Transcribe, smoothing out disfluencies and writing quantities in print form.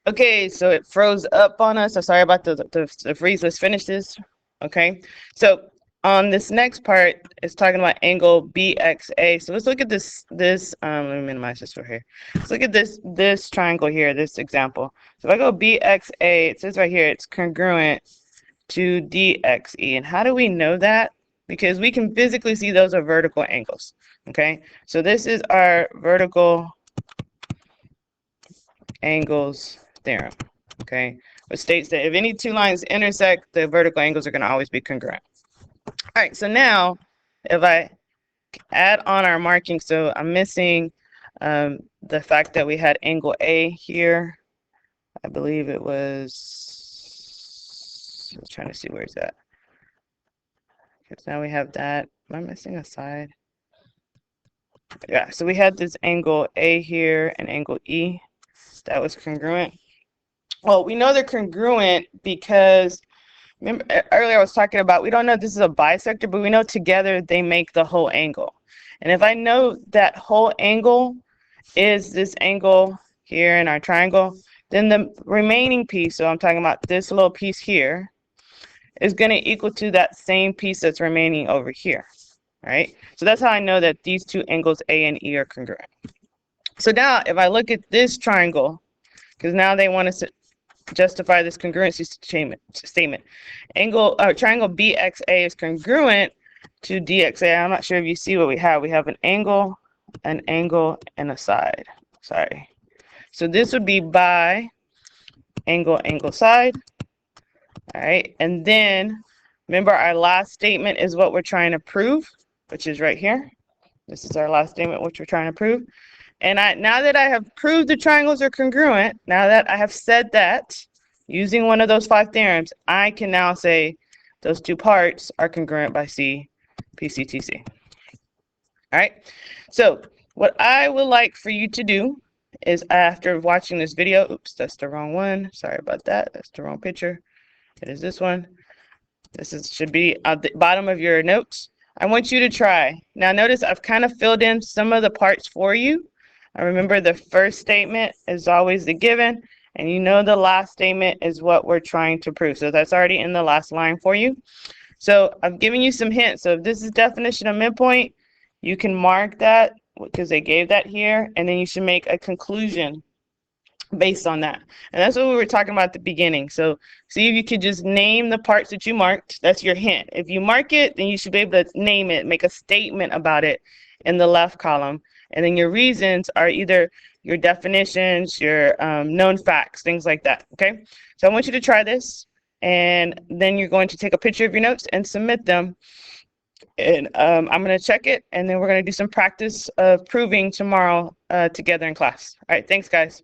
Okay, so it froze up on us. So sorry about the freeze. Let's finish this. Okay, so on this next part, it's talking about angle BXA. So let's look at this. Let me minimize this for here. Let's look at this triangle here, this example. So if I go BXA, it says right here, it's congruent to DXE. And how do we know that? Because we can physically see those are vertical angles. Okay, so this is our vertical angles theorem. Okay, which states that if any two lines intersect, the vertical angles are going to always be congruent. All right, so now if I add on our marking, so I'm missing the fact that we had angle A here. I believe it was, I was trying to see where's that. Because now we have that. Am I missing a side? Yeah, so we had this angle A here and angle E. That was congruent. Well, we know they're congruent because remember earlier I was talking about we don't know if this is a bisector, but we know together they make the whole angle. And if I know that whole angle is this angle here in our triangle, then the remaining piece, so I'm talking about this little piece here, is going to equal to that same piece that's remaining over here. Right? So that's how I know that these two angles A and E are congruent. So now if I look at this triangle, because now they want us to justify this congruency statement. Triangle BXA is congruent to DXA. I'm not sure if you see what we have. We have an angle, and a side. Sorry. So this would be by angle, side. All right. And then remember our last statement is what we're trying to prove, which is right here. This is our last statement, which we're trying to prove. And now that I have proved the triangles are congruent, now that I have said that, using one of those 5 theorems, I can now say those two parts are congruent by PCTC. All right, so what I would like for you to do is after watching this video, oops, that's the wrong one. Sorry about that. That's the wrong picture. It is this one. Should be at the bottom of your notes. I want you to try. Now notice I've kind of filled in some of the parts for you. I remember the first statement is always the given, and you know the last statement is what we're trying to prove. So that's already in the last line for you. So I've given you some hints. So if this is definition of midpoint, you can mark that because they gave that here, and then you should make a conclusion based on that. And that's what we were talking about at the beginning. So see if you could just name the parts that you marked. That's your hint. If you mark it, then you should be able to name it, make a statement about it in the left column. And then your reasons are either your definitions, your known facts, things like that. Okay. So I want you to try this, and then you're going to take a picture of your notes and submit them. And I'm going to check it, and then we're going to do some practice of proving tomorrow together in class. All right. Thanks, guys.